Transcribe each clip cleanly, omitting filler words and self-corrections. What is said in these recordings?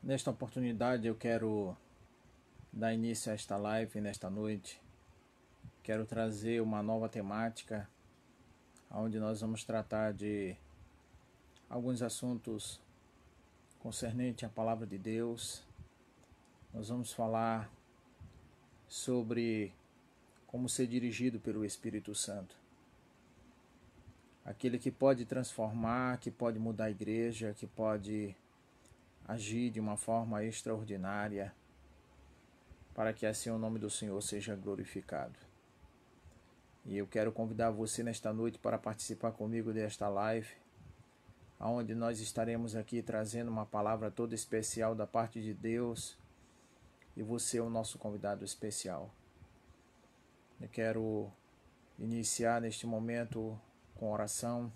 Nesta oportunidade eu quero dar início a esta live nesta noite. Quero trazer uma nova temática, onde nós vamos tratar de alguns assuntos concernentes à Palavra de Deus. Nós vamos falar sobre como ser dirigido pelo Espírito Santo. Aquele que pode transformar, que pode mudar a igreja, que pode agir de uma forma extraordinária, para que assim o nome do Senhor seja glorificado. E eu quero convidar você nesta noite para participar comigo desta live, onde nós estaremos aqui trazendo uma palavra toda especial da parte de Deus, e você é o nosso convidado especial. Eu quero iniciar neste momento com oração,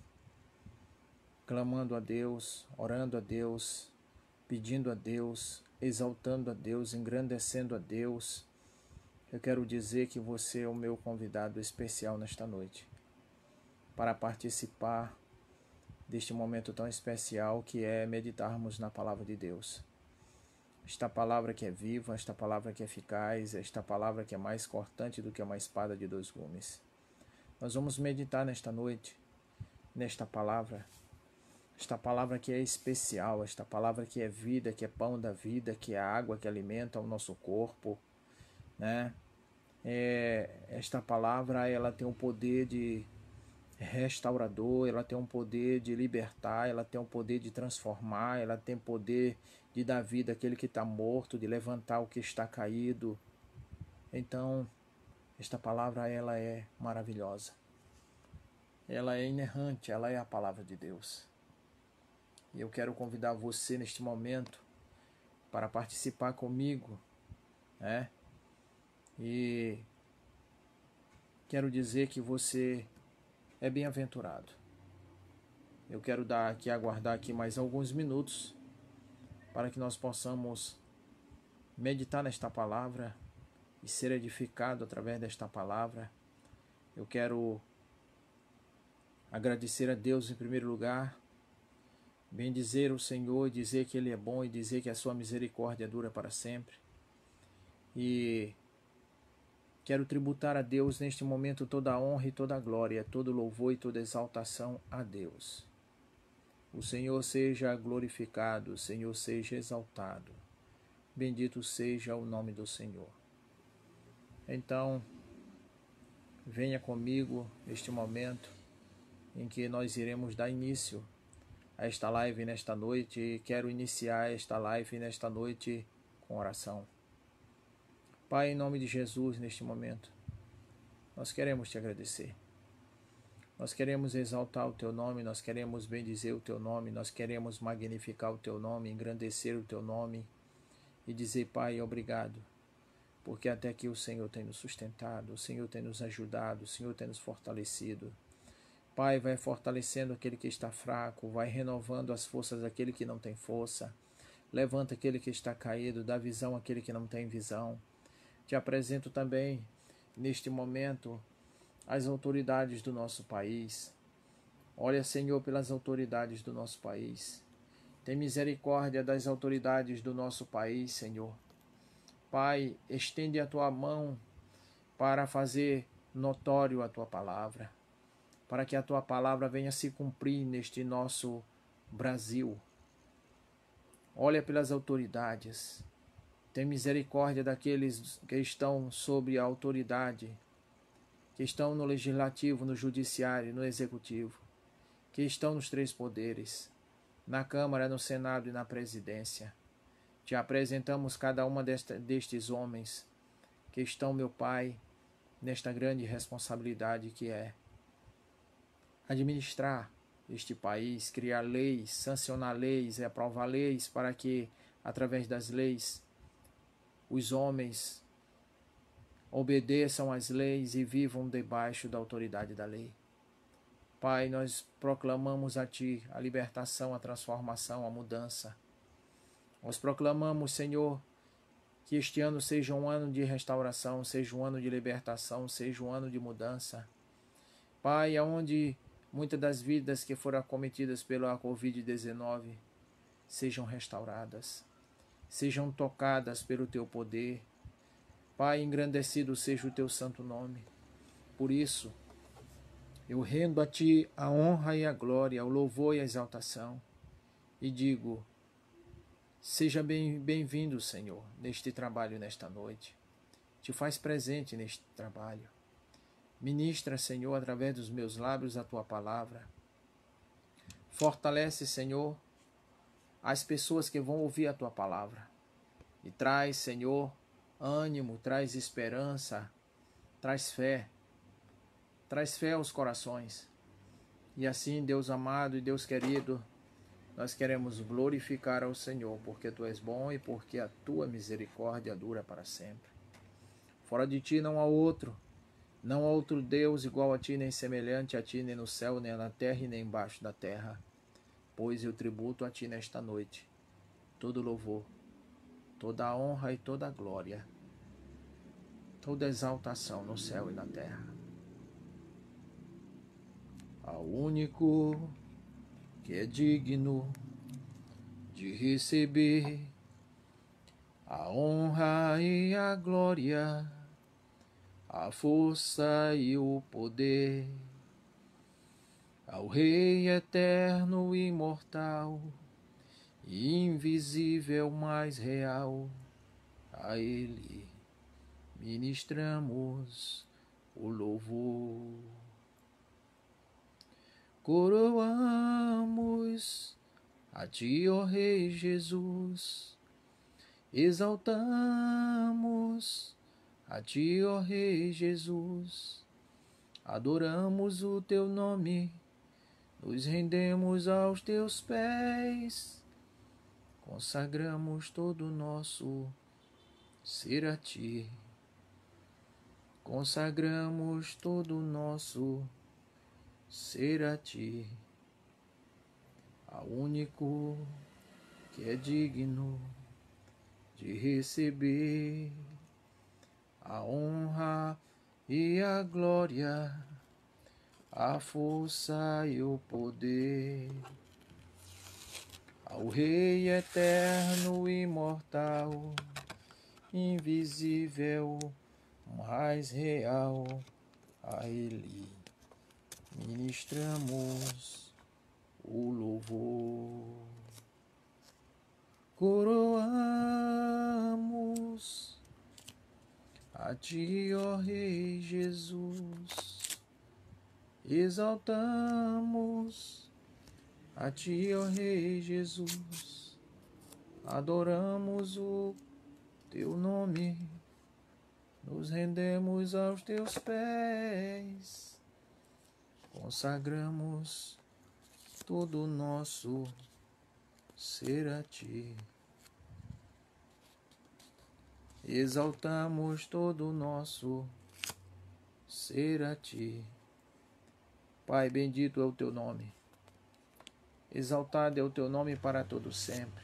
clamando a Deus, orando a Deus, pedindo a Deus, exaltando a Deus, engrandecendo a Deus. Eu quero dizer que você é o meu convidado especial nesta noite, para participar deste momento tão especial que é meditarmos na Palavra de Deus. Esta palavra que é viva, esta palavra que é eficaz, esta palavra que é mais cortante do que uma espada de dois gumes. Nós vamos meditar nesta noite, nesta palavra, esta palavra que é especial, esta palavra que é vida, que é pão da vida, que é água que alimenta o nosso corpo, né? Esta palavra, ela tem um poder de restaurador, ela tem um poder de libertar, ela tem um poder de transformar, ela tem poder de dar vida àquele que está morto, de levantar o que está caído. Então, esta palavra, ela é maravilhosa. Ela é inerrante, ela é a palavra de Deus. E eu quero convidar você neste momento para participar comigo, né? E quero dizer que você é bem-aventurado. Eu quero aguardar aqui mais alguns minutos para que nós possamos meditar nesta palavra e ser edificado através desta palavra. Eu quero agradecer a Deus em primeiro lugar, bendizer o Senhor, dizer que Ele é bom e dizer que a sua misericórdia dura para sempre. E quero tributar a Deus neste momento toda a honra e toda a glória, todo louvor e toda exaltação a Deus. O Senhor seja glorificado, o Senhor seja exaltado. Bendito seja o nome do Senhor. Então, venha comigo neste momento em que nós iremos dar início a esta live nesta noite. E quero iniciar esta live nesta noite com oração. Pai, em nome de Jesus, neste momento, nós queremos te agradecer. Nós queremos exaltar o teu nome, nós queremos bendizer o teu nome, nós queremos magnificar o teu nome, engrandecer o teu nome e dizer, Pai, obrigado, porque até aqui o Senhor tem nos sustentado, o Senhor tem nos ajudado, o Senhor tem nos fortalecido. Pai, vai fortalecendo aquele que está fraco, vai renovando as forças daquele que não tem força, levanta aquele que está caído, dá visão àquele que não tem visão. Te apresento também, neste momento, as autoridades do nosso país. Olha, Senhor, pelas autoridades do nosso país. Tem misericórdia das autoridades do nosso país, Senhor. Pai, estende a tua mão para fazer notório a tua palavra, para que a tua palavra venha se cumprir neste nosso Brasil. Olha pelas autoridades. Tem misericórdia daqueles que estão sob a autoridade, que estão no legislativo, no judiciário, no executivo, que estão nos três poderes, na Câmara, no Senado e na presidência. Te apresentamos cada uma destes homens que estão, meu Pai, nesta grande responsabilidade que é administrar este país, criar leis, sancionar leis e aprovar leis para que, através das leis, os homens obedeçam às leis e vivam debaixo da autoridade da lei. Pai, nós proclamamos a Ti a libertação, a transformação, a mudança. Nós proclamamos, Senhor, que este ano seja um ano de restauração, seja um ano de libertação, seja um ano de mudança. Pai, aonde muitas das vidas que foram acometidas pela Covid-19 sejam restauradas. sejam tocadas pelo teu poder. Pai, engrandecido seja o teu santo nome. Por isso, eu rendo a ti a honra e a glória, o louvor e a exaltação, e digo: seja bem-vindo, Senhor, neste trabalho nesta noite. Te faz presente neste trabalho. Ministra, Senhor, através dos meus lábios a tua palavra. Fortalece, Senhor, as pessoas que vão ouvir a tua palavra. E traz, Senhor, ânimo, traz esperança, traz fé aos corações. E assim, Deus amado e Deus querido, nós queremos glorificar ao Senhor, porque tu és bom e porque a tua misericórdia dura para sempre. Fora de ti não há outro Deus igual a ti, nem semelhante a ti, nem no céu, nem na terra e nem embaixo da terra. Pois eu tributo a ti nesta noite todo louvor, toda a honra e toda a glória, toda a exaltação no céu e na terra. Ao único que é digno de receber a honra e a glória, a força e o poder, ao Rei eterno, imortal e invisível, mais real, a Ele ministramos o louvor. Coroamos a ti, ó Rei Jesus, exaltamos a ti, ó Rei Jesus, adoramos o teu nome, nos rendemos aos teus pés, consagramos todo o nosso ser a ti, consagramos todo o nosso ser a ti, ao único que é digno de receber a honra e a glória, a força e o poder, ao Rei eterno, imortal, invisível, mais real, a Ele ministramos o louvor. Coroamos a ti, ó Rei Jesus, exaltamos a ti, ó Rei Jesus, adoramos o teu nome, nos rendemos aos teus pés, consagramos todo o nosso ser a ti, exaltamos todo o nosso ser a ti. Pai, bendito é o teu nome, exaltado é o teu nome para todo sempre.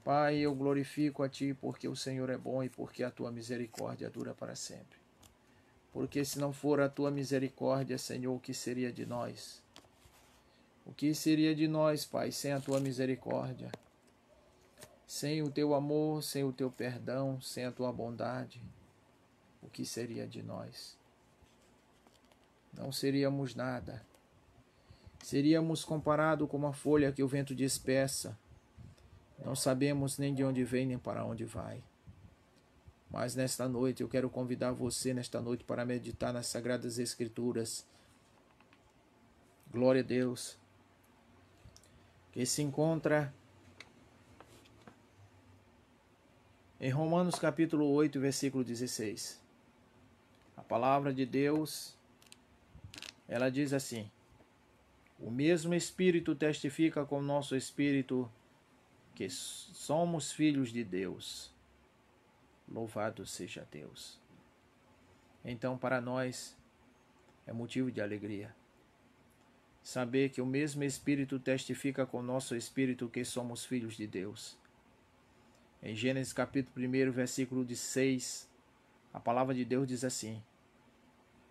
Pai, eu glorifico a ti porque o Senhor é bom e porque a tua misericórdia dura para sempre. Porque se não for a tua misericórdia, Senhor, o que seria de nós? O que seria de nós, Pai, sem a tua misericórdia? Sem o teu amor, sem o teu perdão, sem a tua bondade, o que seria de nós? Não seríamos nada. Seríamos comparados com uma folha que o vento dispersa. Não sabemos nem de onde vem, nem para onde vai. Mas nesta noite, eu quero convidar você nesta noite para meditar nas Sagradas Escrituras. Glória a Deus. Que se encontra em Romanos capítulo 8, versículo 16. A palavra de Deus, ela diz assim: o mesmo Espírito testifica com o nosso Espírito que somos filhos de Deus. Louvado seja Deus. Então, para nós, é motivo de alegria saber que o mesmo Espírito testifica com o nosso Espírito que somos filhos de Deus. Em Gênesis capítulo 1, versículo 6, a palavra de Deus diz assim: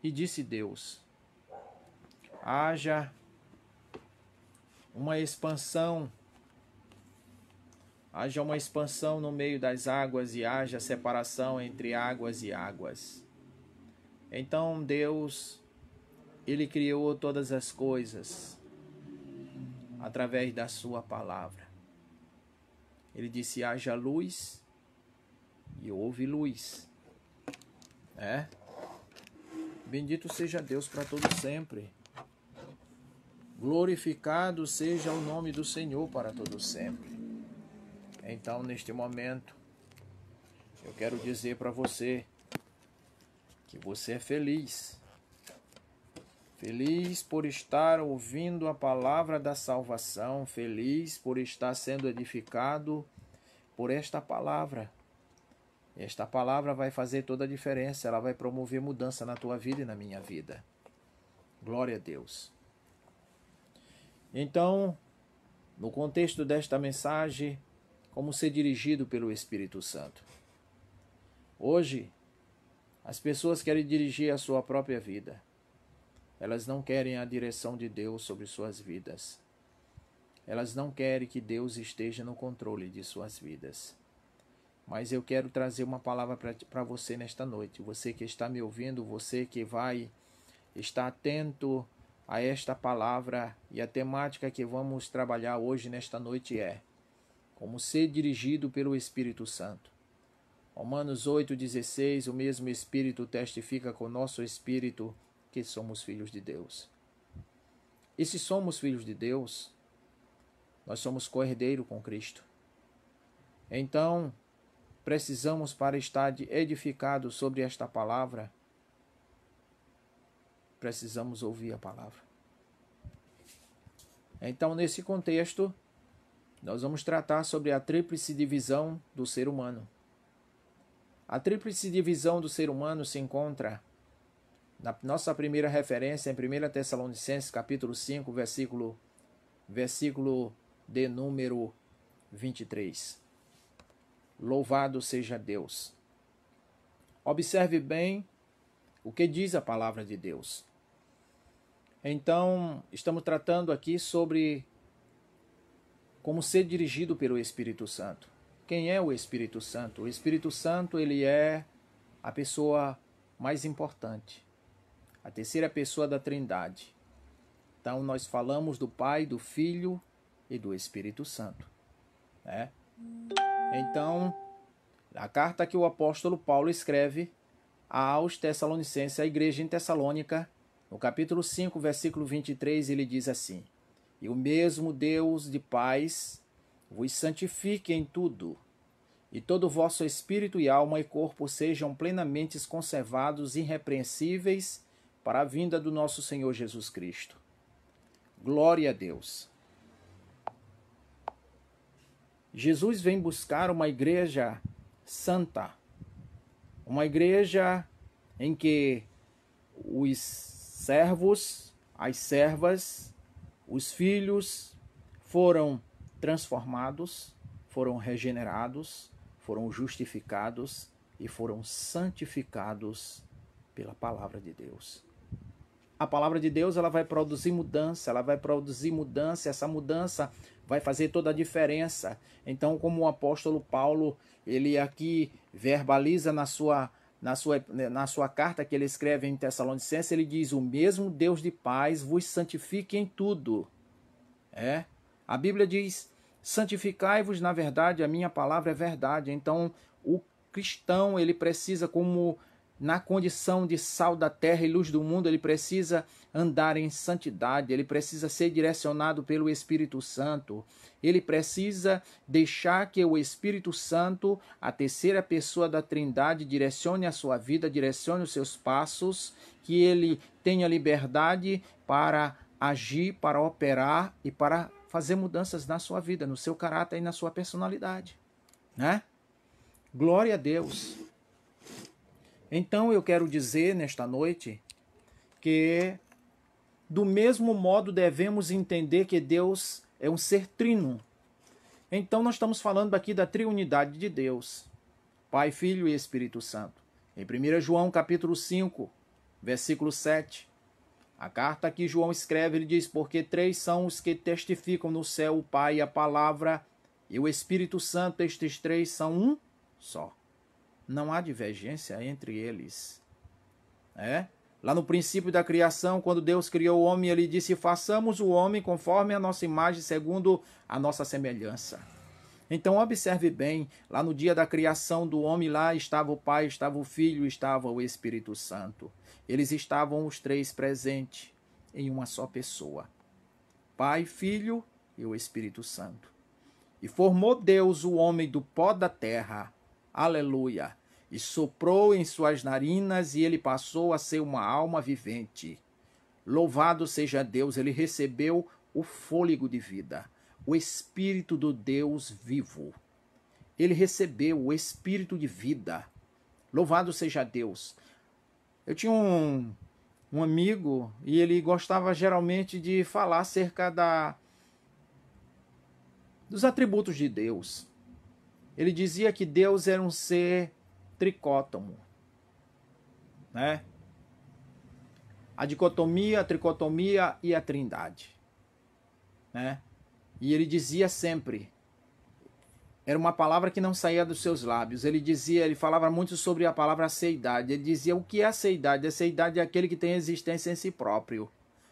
e disse Deus, haja uma expansão haja uma expansão no meio das águas e haja separação entre águas e águas. Então Deus, Ele criou todas as coisas através da sua palavra. Ele disse, haja luz e houve luz. Bendito seja Deus para todo sempre. Glorificado seja o nome do Senhor para todo sempre. Então, neste momento, eu quero dizer para você que você é feliz. Feliz por estar ouvindo a palavra da salvação, feliz por estar sendo edificado por esta palavra. Esta palavra vai fazer toda a diferença, ela vai promover mudança na tua vida e na minha vida. Glória a Deus. Então, no contexto desta mensagem, como ser dirigido pelo Espírito Santo. Hoje, as pessoas querem dirigir a sua própria vida. Elas não querem a direção de Deus sobre suas vidas. Elas não querem que Deus esteja no controle de suas vidas. Mas eu quero trazer uma palavra para você nesta noite. Você que está me ouvindo, você que vai estar atento a esta palavra, e a temática que vamos trabalhar hoje nesta noite é como ser dirigido pelo Espírito Santo. Romanos 8,16, o mesmo Espírito testifica com o nosso Espírito que somos filhos de Deus. E se somos filhos de Deus, nós somos co-herdeiro com Cristo. Então, precisamos, para estar edificados sobre esta palavra, precisamos ouvir a palavra. Então, nesse contexto, nós vamos tratar sobre a tríplice divisão do ser humano. A tríplice divisão do ser humano se encontra na nossa primeira referência em 1 Tessalonicenses, capítulo 5, versículo de número 23. Louvado seja Deus. Observe bem o que diz a palavra de Deus. Então, estamos tratando aqui sobre como ser dirigido pelo Espírito Santo. Quem é o Espírito Santo? O Espírito Santo, ele é a pessoa mais importante, a terceira pessoa da Trindade. Então, nós falamos do Pai, do Filho e do Espírito Santo. Então, a carta que o apóstolo Paulo escreve aos Tessalonicenses, a igreja em Tessalônica, no capítulo 5, versículo 23, ele diz assim: E o mesmo Deus de paz vos santifique em tudo, e todo o vosso espírito e alma e corpo sejam plenamente conservados irrepreensíveis para a vinda do nosso Senhor Jesus Cristo. Glória a Deus. Jesus vem buscar uma igreja santa, uma igreja em que os servos, as servas, os filhos foram transformados, foram regenerados, foram justificados e foram santificados pela palavra de Deus. A palavra de Deus, ela vai produzir mudança, essa mudança vai fazer toda a diferença. Então, como o apóstolo Paulo, ele aqui verbaliza na sua carta que ele escreve em Tessalonicenses, ele diz: o mesmo Deus de paz vos santifique em tudo. A Bíblia diz: santificai-vos na verdade, a minha palavra é verdade. Então, o cristão, ele precisa, como na condição de sal da terra e luz do mundo, ele precisa andar em santidade, ele precisa ser direcionado pelo Espírito Santo, ele precisa deixar que o Espírito Santo, a terceira pessoa da Trindade, direcione a sua vida, direcione os seus passos, que ele tenha liberdade para agir, para operar e para fazer mudanças na sua vida, no seu caráter e na sua personalidade. Glória a Deus. Então eu quero dizer nesta noite que do mesmo modo devemos entender que Deus é um ser trino. Então nós estamos falando aqui da triunidade de Deus, Pai, Filho e Espírito Santo. Em 1 João capítulo 5, versículo 7, a carta que João escreve, ele diz: porque três são os que testificam no céu, o Pai, a Palavra e o Espírito Santo, estes três são um só. Não há divergência entre eles. Lá no princípio da criação, quando Deus criou o homem, ele disse: façamos o homem conforme a nossa imagem, segundo a nossa semelhança. Então observe bem, lá no dia da criação do homem, lá estava o Pai, estava o Filho, estava o Espírito Santo. Eles estavam os três presentes em uma só pessoa. Pai, Filho e o Espírito Santo. E formou Deus o homem do pó da terra. Aleluia! E soprou em suas narinas e ele passou a ser uma alma vivente. Louvado seja Deus, ele recebeu o fôlego de vida, o Espírito do Deus vivo. Ele recebeu o Espírito de vida. Louvado seja Deus. Eu tinha um amigo e ele gostava geralmente de falar acerca dos atributos de Deus. Ele dizia que Deus era um ser tricótomo, A dicotomia, a tricotomia e a trindade, E ele dizia sempre, era uma palavra que não saía dos seus lábios. Ele falava muito sobre a palavra seidade. Ele dizia: o que é a seidade? A seidade é aquele que tem existência em si próprio.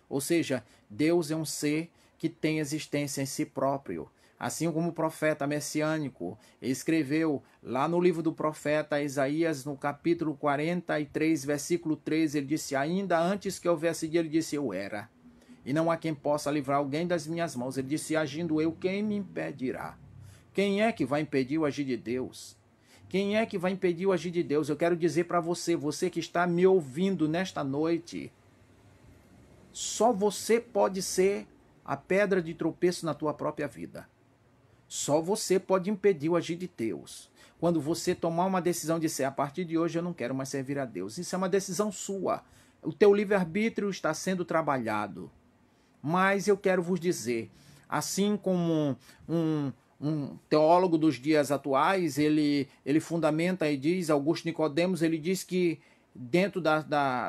Ou seja, Deus é um ser que tem existência em si próprio. Assim como o profeta messiânico escreveu lá no livro do profeta Isaías, no capítulo 43, versículo 13, ele disse: ainda antes que houvesse dia, ele disse: eu era. E não há quem possa livrar alguém das minhas mãos. Ele disse: agindo eu, quem me impedirá? Quem é que vai impedir o agir de Deus? Quem é que vai impedir o agir de Deus? Eu quero dizer para você, você que está me ouvindo nesta noite, só você pode ser a pedra de tropeço na tua própria vida. Só você pode impedir o agir de Deus. Quando você tomar uma decisão de ser: a partir de hoje eu não quero mais servir a Deus. Isso é uma decisão sua. O teu livre-arbítrio está sendo trabalhado. Mas eu quero vos dizer, assim como um teólogo dos dias atuais, ele fundamenta e diz, Augusto Nicodemos, ele diz que dentro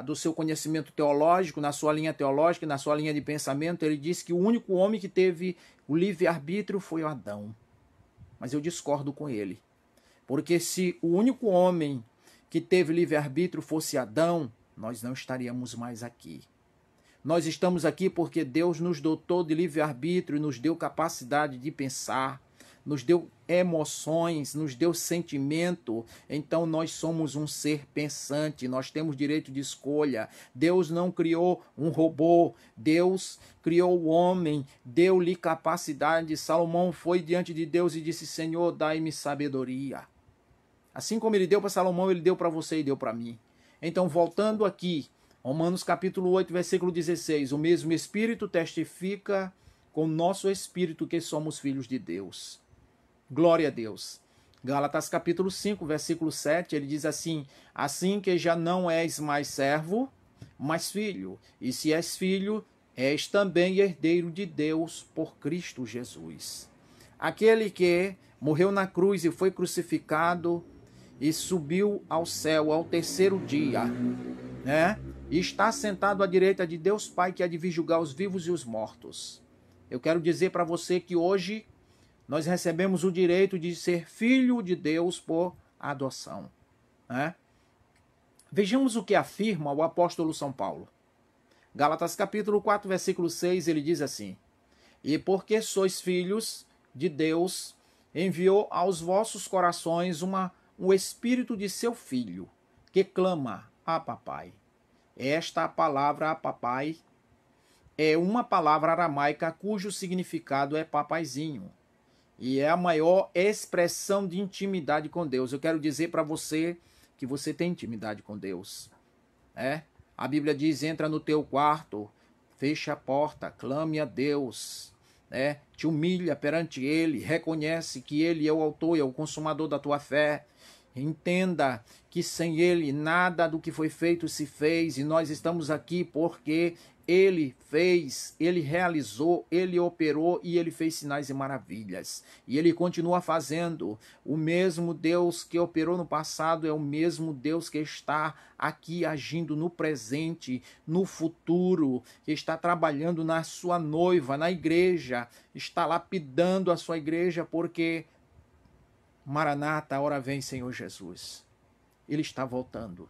do seu conhecimento teológico, na sua linha teológica, na sua linha de pensamento, ele diz que o único homem que teve o livre-arbítrio foi o Adão. Mas eu discordo com ele. Porque se o único homem que teve livre-arbítrio fosse Adão, nós não estaríamos mais aqui. Nós estamos aqui porque Deus nos dotou de livre-arbítrio e nos deu capacidade de pensar, nos deu emoções, nos deu sentimento. Então nós somos um ser pensante, nós temos direito de escolha. Deus não criou um robô, Deus criou o homem, deu-lhe capacidade. Salomão foi diante de Deus e disse: Senhor, dai-me sabedoria. Assim como ele deu para Salomão, ele deu para você e deu para mim. Então, voltando aqui, Romanos capítulo 8, versículo 16, o mesmo Espírito testifica com o nosso Espírito que somos filhos de Deus. Glória a Deus. Gálatas capítulo 5, versículo 7, ele diz assim: assim que já não és mais servo, mas filho, e se és filho, és também herdeiro de Deus por Cristo Jesus. Aquele que morreu na cruz e foi crucificado e subiu ao céu ao terceiro dia, e está sentado à direita de Deus Pai, que há de vir julgar os vivos e os mortos. Eu quero dizer para você que hoje nós recebemos o direito de ser filho de Deus por adoção. Vejamos o que afirma o apóstolo São Paulo. Gálatas capítulo 4, versículo 6, ele diz assim: e porque sois filhos de Deus, enviou aos vossos corações o espírito de seu filho, que clama: a papai. Esta palavra, a papai, é uma palavra aramaica cujo significado é papaizinho. E é a maior expressão de intimidade com Deus. Eu quero dizer para você que você tem intimidade com Deus. A Bíblia diz: entra no teu quarto, fecha a porta, clame a Deus. Te humilha perante Ele, reconhece que Ele é o autor e é o consumador da tua fé. Entenda que sem Ele nada do que foi feito se fez, e nós estamos aqui porque Ele fez, Ele realizou, Ele operou e Ele fez sinais e maravilhas. E Ele continua fazendo. O mesmo Deus que operou no passado é o mesmo Deus que está aqui agindo no presente, no futuro, que está trabalhando na sua noiva, na igreja, está lapidando a sua igreja, porque Maranata, a hora vem, Senhor Jesus. Ele está voltando.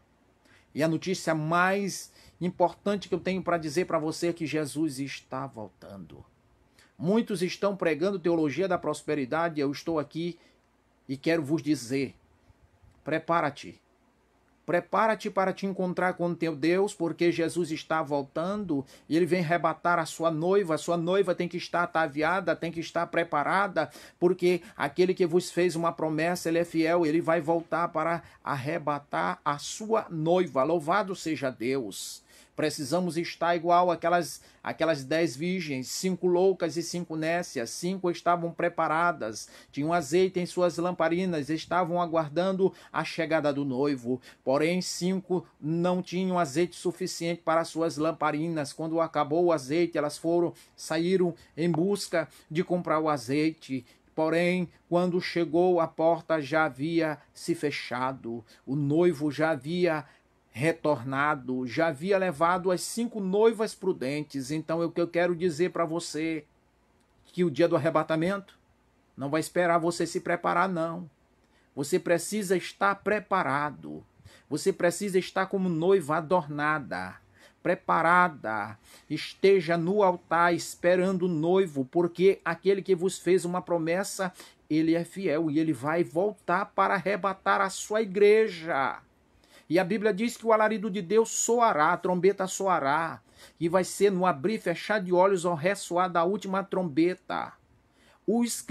E a notícia mais importante que eu tenho para dizer para você é que Jesus está voltando. Muitos estão pregando teologia da prosperidade. Eu estou aqui e quero vos dizer: prepara-te. Prepara-te para te encontrar com teu Deus, porque Jesus está voltando e Ele vem arrebatar a sua noiva. A sua noiva tem que estar ataviada, tem que estar preparada, porque aquele que vos fez uma promessa, Ele é fiel, Ele vai voltar para arrebatar a sua noiva. Louvado seja Deus! Precisamos estar igual aquelas 10 virgens, 5 loucas e 5 nécias. 5 estavam preparadas, tinham azeite em suas lamparinas, estavam aguardando a chegada do noivo. Porém, 5 não tinham azeite suficiente para suas lamparinas. Quando acabou o azeite, elas saíram em busca de comprar o azeite. Porém, quando chegou, a porta já havia se fechado. O noivo já havia retornado, já havia levado as 5 noivas prudentes. Então, o que eu quero dizer para você, que o dia do arrebatamento não vai esperar você se preparar, não. Você precisa estar preparado. Você precisa estar como noiva adornada, preparada. Esteja no altar esperando o noivo, porque aquele que vos fez uma promessa, Ele é fiel e Ele vai voltar para arrebatar a sua igreja. E a Bíblia diz que o alarido de Deus soará, a trombeta soará, e vai ser no abrir e fechar de olhos ao ressoar da última trombeta. Os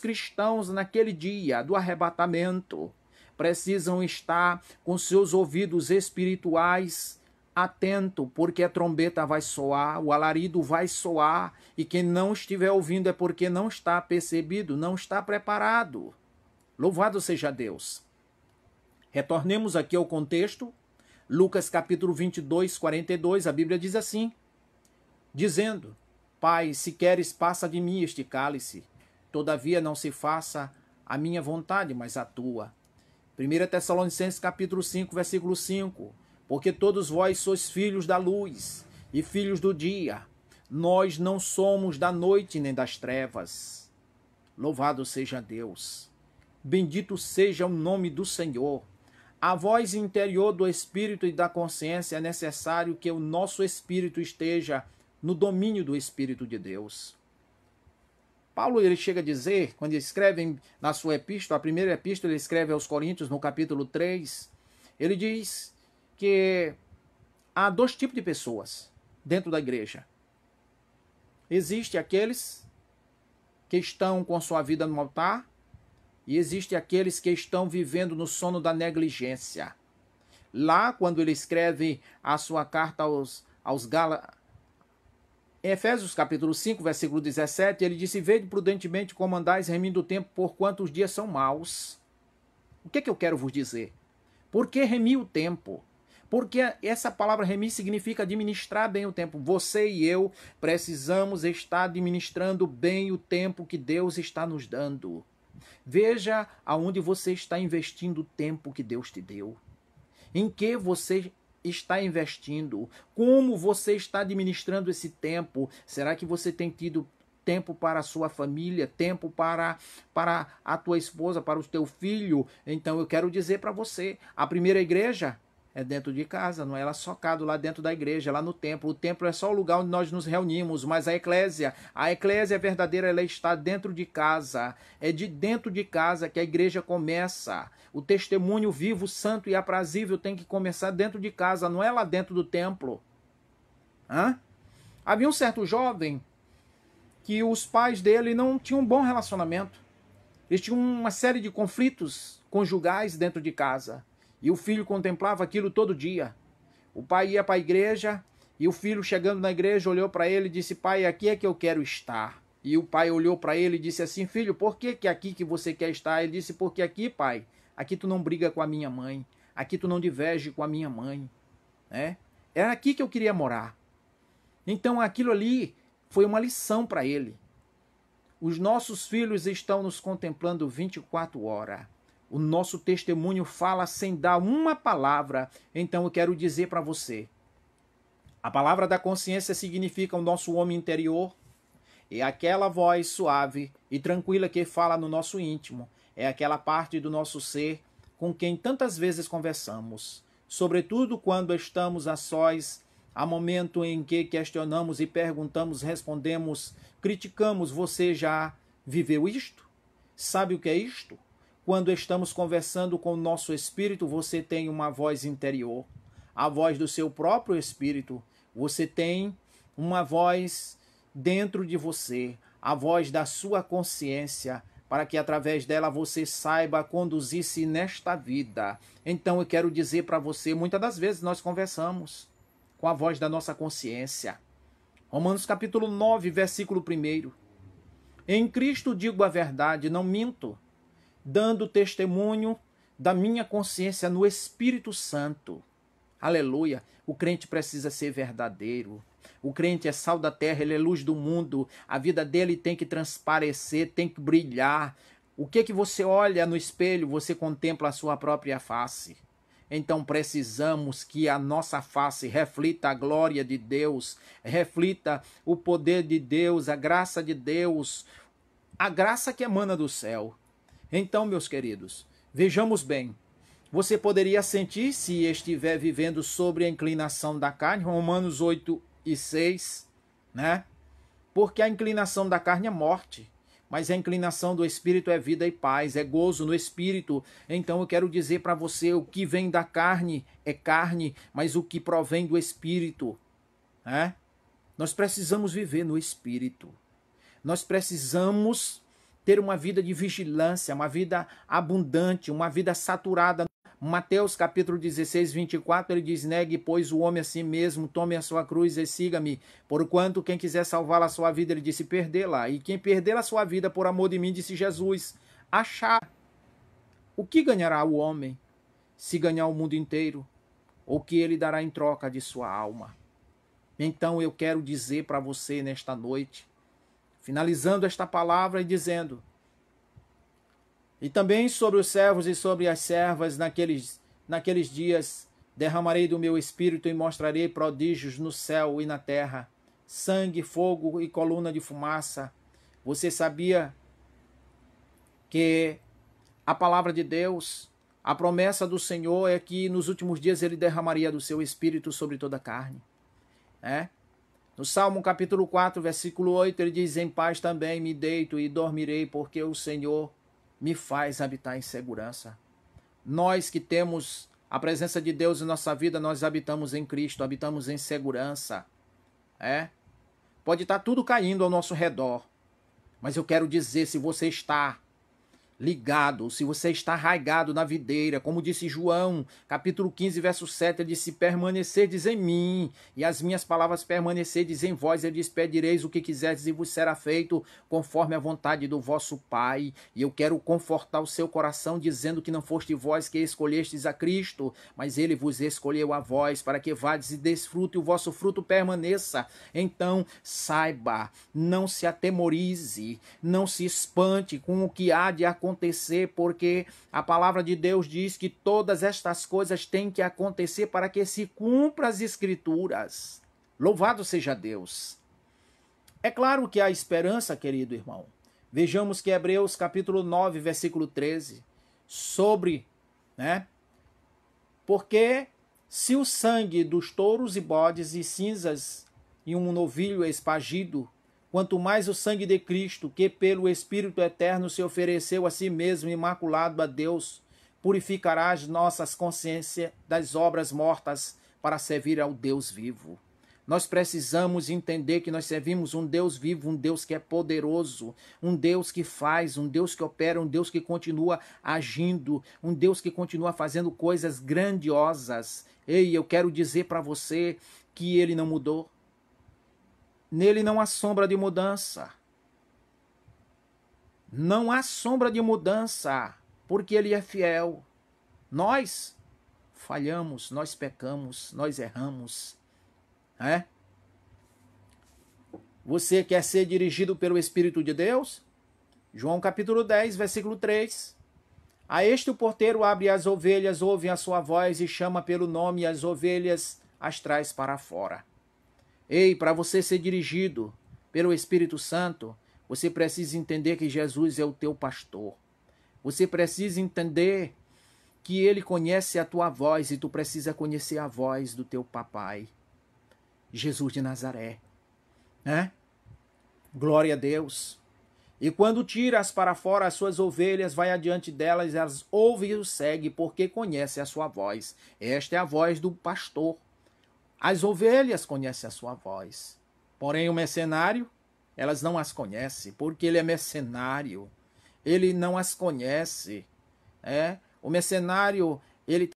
cristãos naquele dia do arrebatamento precisam estar com seus ouvidos espirituais atentos, porque a trombeta vai soar, o alarido vai soar, e quem não estiver ouvindo é porque não está percebido, não está preparado. Louvado seja Deus! Retornemos aqui ao contexto. Lucas capítulo 22, 42, a Bíblia diz assim, dizendo: Pai, se queres, passa de mim este cálice, todavia não se faça a minha vontade, mas a tua. 1 Tessalonicenses capítulo 5, versículo 5, porque todos vós sois filhos da luz e filhos do dia, nós não somos da noite nem das trevas. Louvado seja Deus, bendito seja o nome do Senhor. A voz interior do espírito e da consciência é necessário que o nosso espírito esteja no domínio do Espírito de Deus. Paulo ele chega a dizer, quando ele escreve na sua epístola, a primeira epístola ele escreve aos Coríntios, no capítulo 3, ele diz que há 2 tipos de pessoas dentro da igreja. Existem aqueles que estão com sua vida no altar, e existem aqueles que estão vivendo no sono da negligência. Lá, quando ele escreve a sua carta aos Gálatas, em Efésios capítulo 5, versículo 17, ele disse: Vede prudentemente como andais remindo o tempo, porquanto os dias são maus. O que eu quero vos dizer? Por que remir o tempo? Porque essa palavra remir significa administrar bem o tempo. Você e eu precisamos estar administrando bem o tempo que Deus está nos dando. Veja aonde você está investindo o tempo que Deus te deu. Em que você está investindo? Como você está administrando esse tempo? Será que você tem tido tempo para a sua família, tempo para a tua esposa, para o teu filho? Então eu quero dizer para você, a primeira igreja é dentro de casa, não é ela socado lá dentro da igreja, lá no templo. O templo é só o lugar onde nós nos reunimos, mas a eclésia verdadeira, ela está dentro de casa. É de dentro de casa que a igreja começa. O testemunho vivo, santo e aprazível tem que começar dentro de casa, não é lá dentro do templo. Havia um certo jovem que os pais dele não tinham um bom relacionamento. Eles tinham uma série de conflitos conjugais dentro de casa. E o filho contemplava aquilo todo dia. O pai ia para a igreja e o filho, chegando na igreja, olhou para ele e disse: Pai, aqui é que eu quero estar. E o pai olhou para ele e disse assim: Filho, por que aqui que você quer estar? Ele disse: Porque aqui, pai, aqui tu não briga com a minha mãe, aqui tu não diverge com a minha mãe, né? Era aqui que eu queria morar. Então aquilo ali foi uma lição para ele. Os nossos filhos estão nos contemplando 24 horas. O nosso testemunho fala sem dar uma palavra. Então eu quero dizer para você, a palavra da consciência significa o nosso homem interior. É aquela voz suave e tranquila que fala no nosso íntimo. É aquela parte do nosso ser com quem tantas vezes conversamos. Sobretudo quando estamos a sós, há momento em que questionamos e perguntamos, respondemos, criticamos. Você já viveu isto? Sabe o que é isto? Quando estamos conversando com o nosso espírito, você tem uma voz interior, a voz do seu próprio espírito. Você tem uma voz dentro de você, a voz da sua consciência, para que através dela você saiba conduzir-se nesta vida. Então eu quero dizer para você, muitas das vezes nós conversamos com a voz da nossa consciência. Romanos capítulo 9, versículo 1. Em Cristo digo a verdade, não minto, dando testemunho da minha consciência no Espírito Santo. Aleluia! O crente precisa ser verdadeiro. O crente é sal da terra, ele é luz do mundo. A vida dele tem que transparecer, tem que brilhar. O que você olha no espelho, você contempla a sua própria face. Então precisamos que a nossa face reflita a glória de Deus, reflita o poder de Deus, a graça de Deus, a graça que emana do céu. Então, meus queridos, vejamos bem. Você poderia sentir, se estiver vivendo sobre a inclinação da carne, Romanos 8:6, né? Porque a inclinação da carne é morte, mas a inclinação do Espírito é vida e paz, é gozo no Espírito. Então eu quero dizer para você, o que vem da carne é carne, mas o que provém do Espírito, né? Nós precisamos viver no Espírito. Nós precisamos ter uma vida de vigilância, uma vida abundante, uma vida saturada. Mateus capítulo 16, 24, ele diz, negue, pois, o homem a si mesmo, tome a sua cruz e siga-me. Porquanto quem quiser salvar a sua vida, ele disse, perdê-la. E quem perder a sua vida por amor de mim, disse Jesus, achar. O que ganhará o homem se ganhar o mundo inteiro? Ou que ele dará em troca de sua alma? Então eu quero dizer para você nesta noite, finalizando esta palavra e dizendo, e também sobre os servos e sobre as servas naqueles dias derramarei do meu espírito e mostrarei prodígios no céu e na terra, sangue, fogo e coluna de fumaça. Você sabia que a palavra de Deus, a promessa do Senhor é que nos últimos dias ele derramaria do seu espírito sobre toda a carne, né? No Salmo capítulo 4, versículo 8, ele diz, em paz também me deito e dormirei, porque o Senhor me faz habitar em segurança. Nós que temos a presença de Deus em nossa vida, nós habitamos em Cristo, habitamos em segurança. Pode estar tudo caindo ao nosso redor, mas eu quero dizer, se você está ligado, se você está arraigado na videira, como disse João, capítulo 15, verso 7, ele disse, permanecerdes em mim, e as minhas palavras permanecerdes em vós, ele diz, pedireis o que quiserdes e vos será feito, conforme a vontade do vosso Pai. E eu quero confortar o seu coração, dizendo que não foste vós que escolhestes a Cristo, mas ele vos escolheu a vós, para que vades e desfrute e o vosso fruto permaneça. Então, saiba, não se atemorize, não se espante com o que há de acontecer, porque a palavra de Deus diz que todas estas coisas têm que acontecer para que se cumpra as Escrituras. Louvado seja Deus. É claro que há esperança, querido irmão. Vejamos que Hebreus capítulo 9, versículo 13, sobre, porque se o sangue dos touros e bodes e cinzas e um novilho espargido, quanto mais o sangue de Cristo, que pelo Espírito Eterno se ofereceu a si mesmo imaculado a Deus, purificará as nossas consciências das obras mortas para servir ao Deus vivo. Nós precisamos entender que nós servimos um Deus vivo, um Deus que é poderoso, um Deus que faz, um Deus que opera, um Deus que continua agindo, um Deus que continua fazendo coisas grandiosas. Ei, eu quero dizer para você que ele não mudou. Nele não há sombra de mudança. Não há sombra de mudança. porque ele é fiel. Nós falhamos, nós pecamos, nós erramos. Você quer ser dirigido pelo Espírito de Deus? João capítulo 10, versículo 3. A este o porteiro abre as ovelhas, ouve a sua voz e chama pelo nome, e as ovelhas as traz para fora. Ei, para você ser dirigido pelo Espírito Santo, você precisa entender que Jesus é o teu pastor. Você precisa entender que ele conhece a tua voz e tu precisa conhecer a voz do teu papai, Jesus de Nazaré. Glória a Deus. E quando tiras para fora as suas ovelhas, vai adiante delas, elas ouvem e o seguem, porque conhece a sua voz. Esta é a voz do pastor. As ovelhas conhecem a sua voz. Porém, o mercenário, elas não as conhecem, porque ele é mercenário. Ele não as conhece. O mercenário, ele